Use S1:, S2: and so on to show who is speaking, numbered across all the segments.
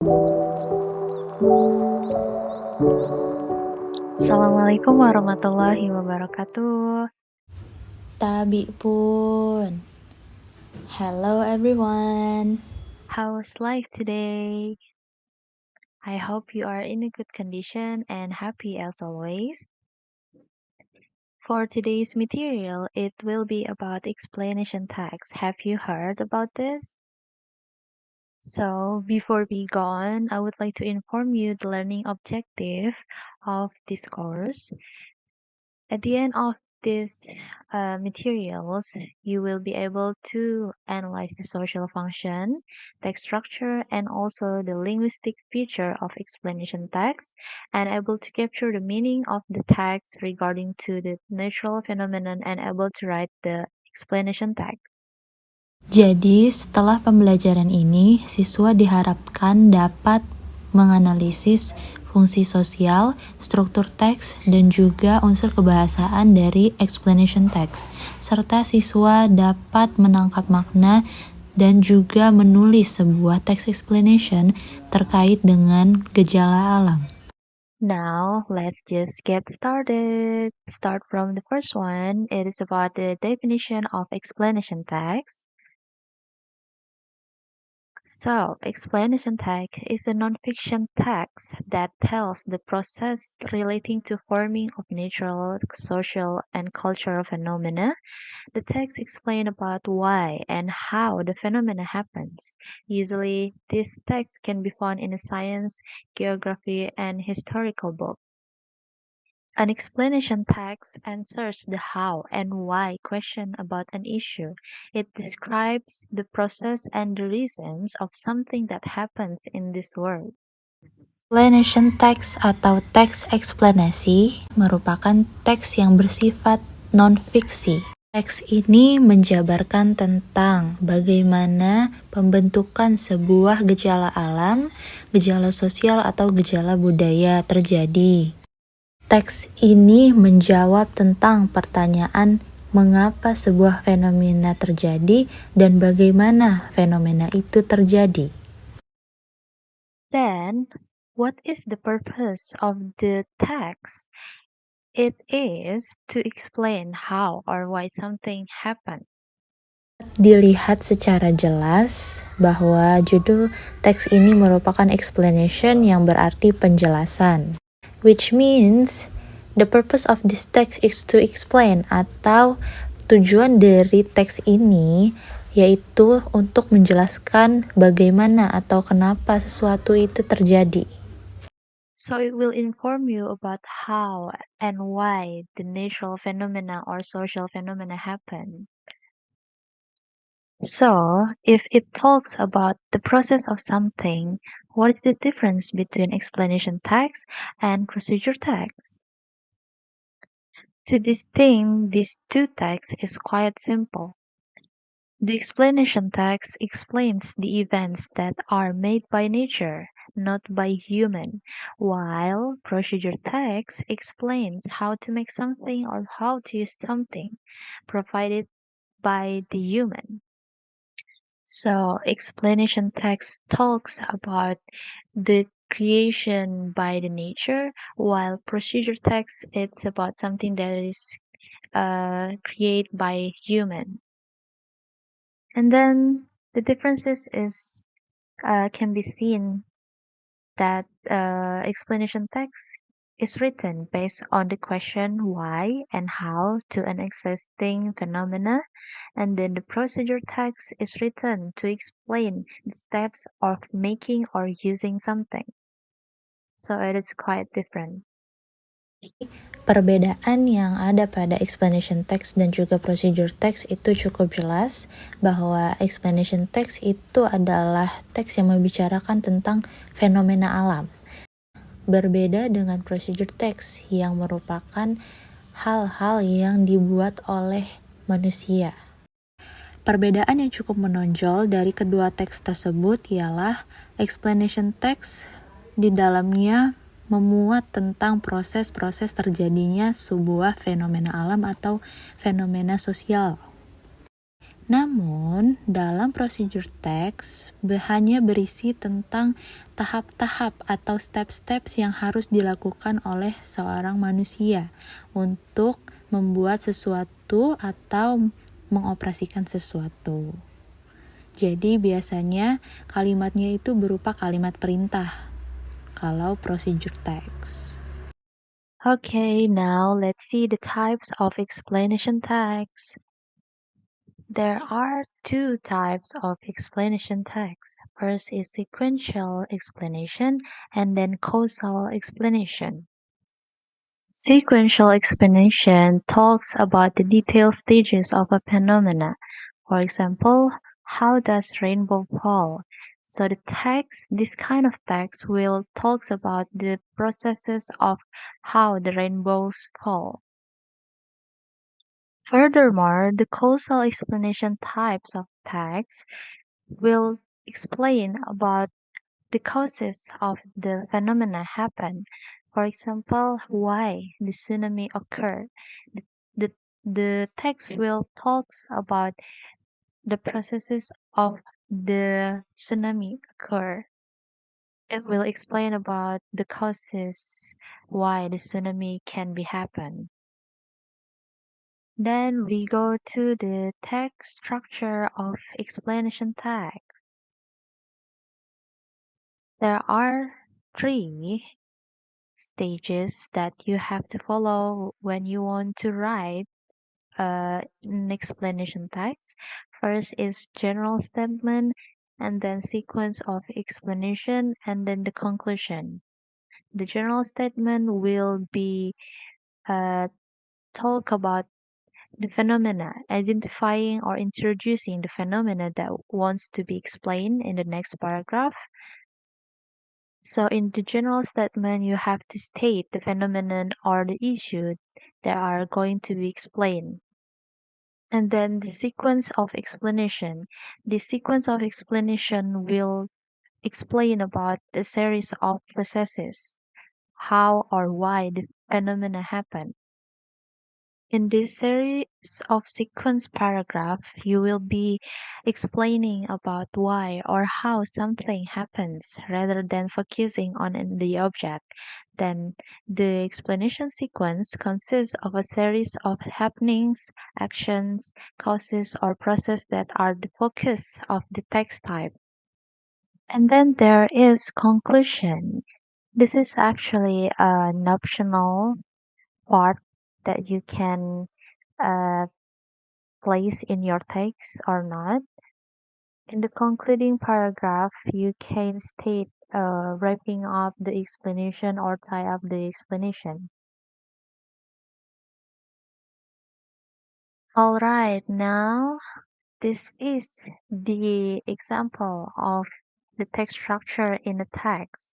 S1: Assalamualaikum warahmatullahi wabarakatuh.
S2: Tabi pun. Hello everyone.
S1: How's life today? I hope you are in a good condition and happy as always. For today's material, it will be about explanation tags. Have you heard about this? So, before we go on, I would like to inform you the learning objective of this course. At the end of these materials, you will be able to analyze the social function, text structure, and also the linguistic feature of explanation text, and able to capture the meaning of the text regarding to the natural phenomenon and able to write the explanation text.
S2: Jadi, setelah pembelajaran ini, siswa diharapkan dapat menganalisis fungsi sosial, struktur teks, dan juga unsur kebahasaan dari explanation text, serta siswa dapat menangkap makna dan juga menulis sebuah text explanation terkait dengan gejala alam.
S1: Now, let's just get started. Start from the first one. It is about the definition of explanation text. So, explanation text is a non-fiction text that tells the process relating to forming of natural, social, and cultural phenomena. The text explains about why and how the phenomena happens. Usually, this text can be found in a science, geography, and historical book. An explanation text answers the how and why question about an issue. It describes the process and the reasons of something that happens in this world.
S2: Explanation text atau teks eksplanasi merupakan teks yang bersifat non-fiksi. Teks ini menjabarkan tentang bagaimana pembentukan sebuah gejala alam, gejala sosial atau gejala budaya terjadi. Teks ini menjawab tentang pertanyaan mengapa sebuah fenomena terjadi dan bagaimana fenomena itu terjadi.
S1: Then, what is the purpose of the text? It is to explain how or why something happened.
S2: Dilihat secara jelas bahwa judul teks ini merupakan explanation yang berarti penjelasan. Which means the purpose of this text is to explain, atau tujuan dari teks ini yaitu untuk menjelaskan bagaimana atau kenapa sesuatu itu terjadi.
S1: So it will inform you about how and why the natural phenomena or social phenomena happen. So, if it talks about the process of something, what is the difference between explanation text and procedure text? To distinguish these two texts is quite simple. The explanation text explains the events that are made by nature, not by human, while procedure text explains how to make something or how to use something provided by the human. So, explanation text talks about the creation by the nature, while procedure text it's about something that is created by human. And then the differences is can be seen that explanation text is written based on the question why and how to an existing phenomena, and then the procedure text is written to explain the steps of making or using something. So it is quite different.
S2: Perbedaan yang ada pada explanation text dan juga procedure text itu cukup jelas, bahwa explanation text itu adalah teks yang membicarakan tentang fenomena alam. Berbeda dengan procedure text yang merupakan hal-hal yang dibuat oleh manusia. Perbedaan yang cukup menonjol dari kedua teks tersebut ialah explanation text di dalamnya memuat tentang proses-proses terjadinya sebuah fenomena alam atau fenomena sosial. Namun, dalam procedure text hanya berisi tentang tahap-tahap atau steps-steps yang harus dilakukan oleh seorang manusia untuk membuat sesuatu atau mengoperasikan sesuatu. Jadi biasanya kalimatnya itu berupa kalimat perintah kalau procedure text.
S1: Okay, now let's see the types of explanation text. There are two types of explanation text. First is sequential explanation and then causal explanation. Sequential explanation talks about the detailed stages of a phenomena. For example, how does rainbow fall? So this kind of text will talks about the processes of how the rainbows fall. Furthermore, the causal explanation types of text will explain about the causes of the phenomena happen. For example, why the tsunami occurred. The, the, the text will talks about the processes of the tsunami occur. It will explain about the causes why the tsunami can be happen. Then we go to the text structure of explanation text. There are three stages that you have to follow when you want to write an explanation text. First is general statement, and then sequence of explanation, and then the conclusion. The general statement will be uh, talk about the phenomena, identifying or introducing the phenomena that wants to be explained in the next paragraph. So in the general statement, you have to state the phenomenon or the issue that are going to be explained. And then the sequence of explanation. The sequence of explanation will explain about the series of processes, how or why the phenomena happen. In this series of sequence paragraph, you will be explaining about why or how something happens rather than focusing on the object. Then the explanation sequence consists of a series of happenings, actions, causes, or process that are the focus of the text type. And then there is conclusion. This is actually an optional part that you can uh, place in your text or not. In the concluding paragraph, you can state wrapping up the explanation or tie up the explanation. Alright, now this is the example of the text structure in the text.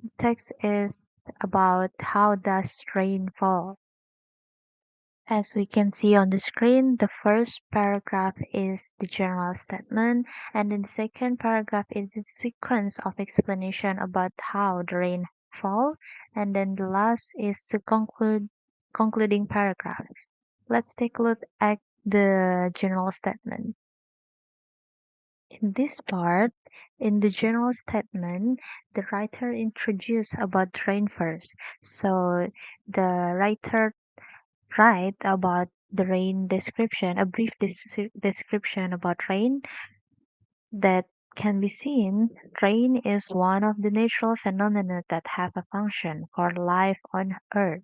S1: The text is about how does rain fall. As we can see on the screen, the first paragraph is the general statement, and then the second paragraph is the sequence of explanation about how the rain fall, and then the last is the concluding paragraph. Let's take a look at the general statement. In this part, in the general statement, the writer introduced about rain first. So the writer write about the rain description, a brief description about rain that can be seen. Rain is one of the natural phenomena that have a function for life on Earth.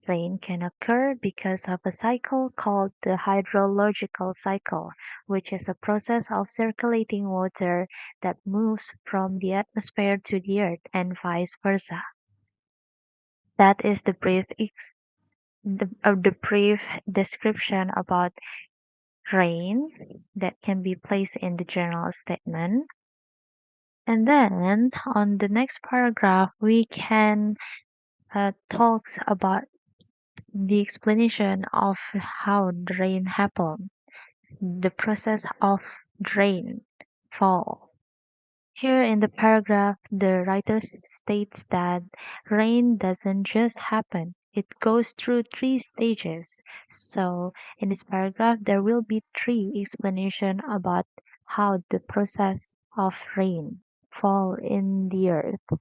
S1: Rain can occur because of a cycle called the hydrological cycle, which is a process of circulating water that moves from the atmosphere to the earth and vice versa. That is the brief description about rain that can be placed in the general statement. And then on the next paragraph, we can talks about the explanation of how the rain happen, the process of rain fall. Here in the paragraph, the writer states that rain doesn't just happen. It goes through three stages. So in this paragraph, there will be three explanation about how the process of rain fall in the earth.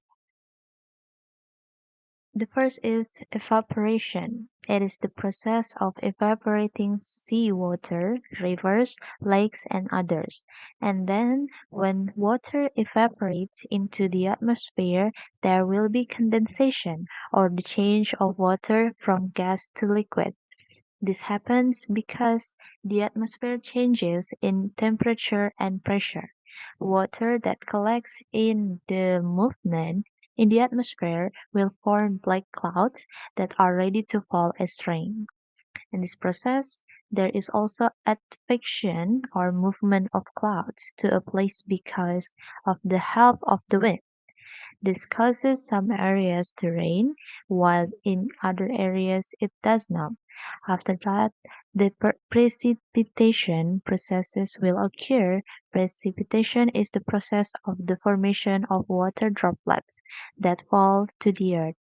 S1: The first is evaporation. It is the process of evaporating seawater, rivers, lakes, and others. And then, when water evaporates into the atmosphere, there will be condensation, or the change of water from gas to liquid. This happens because the atmosphere changes in temperature and pressure. Water that collects in the movement in the atmosphere will form black clouds that are ready to fall as rain. In this process, there is also advection or movement of clouds to a place because of the help of the wind. This causes some areas to rain, while in other areas it does not. After that, the precipitation processes will occur. Precipitation is the process of the formation of water droplets that fall to the earth.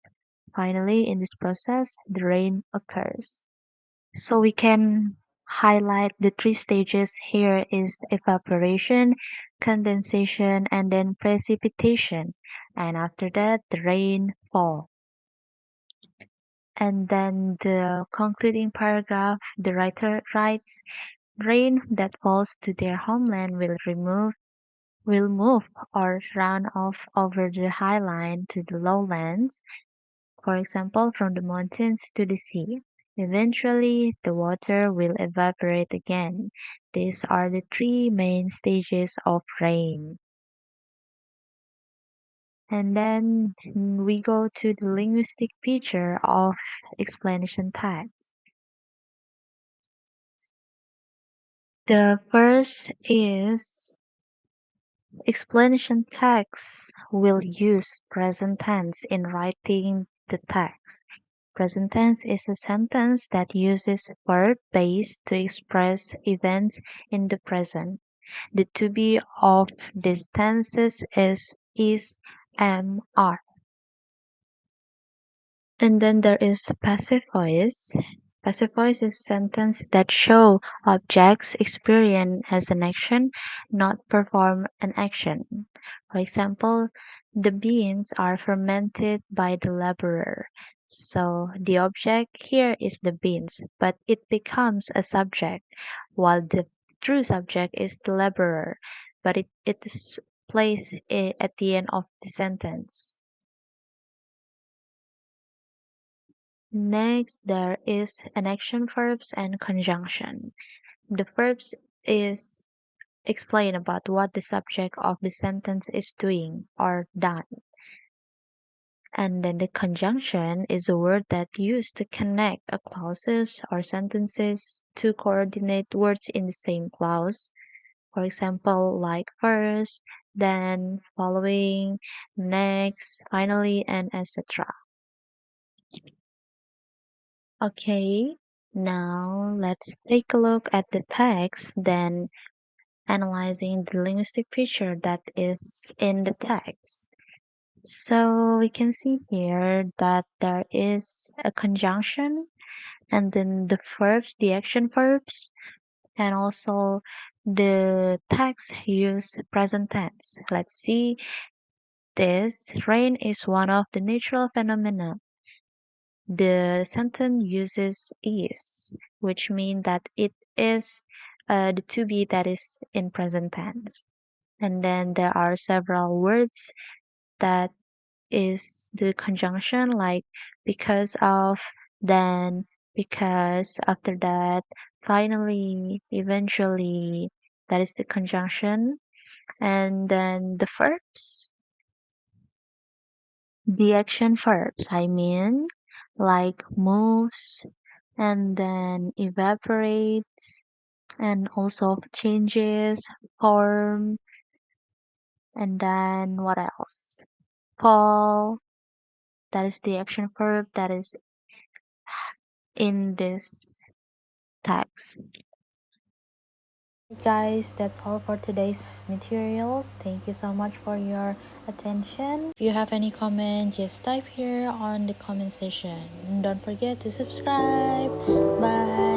S1: Finally, in this process, the rain occurs. So we can highlight the three stages here is evaporation, condensation, and then precipitation. And after that, the rainfall. And then the concluding paragraph, the writer writes, rain that falls to their homeland will move or run off over the highland to the lowlands, for example from the mountains to the sea. Eventually, the water will evaporate again. These are the three main stages of rain. And then we go to the linguistic feature of explanation tags. The first is explanation tags will use present tense in writing the text. Present tense is a sentence that uses verb base to express events in the present. The to be of these tenses is, am, are. And then there is passive voice. Passive voice is sentence that show objects experience as an action, not perform an action. For example, the beans are fermented by the laborer. So the object here is the beans, but it becomes a subject, while the true subject is the laborer, but it is placed at the end of the sentence. Next, there is an action verbs and conjunction. The verbs is explain about what the subject of the sentence is doing or done. And then the conjunction is a word that used to connect a clauses or sentences to coordinate words in the same clause. For example, like first, then, following, next, finally, and etc. Okay, now let's take a look at the text, then analyzing the linguistic feature that is in the text. So we can see here that there is a conjunction and then the verbs, the action verbs, and also the text use present tense. Let's see this. Rain is one of the natural phenomena. The sentence uses is, which means that it is the to be that is in present tense. And then there are several words that is the conjunction like because of, then, because, after that, finally, eventually, that is the conjunction. And then the verbs, the action verbs, I mean, like moves, and then evaporates, and also changes, form, and then what else? Fall, that is the action verb that is in this text.
S2: Guys, that's all for today's materials. Thank you so much for your attention. If you have any comment, just type here on the comment section. Don't forget to subscribe. Bye.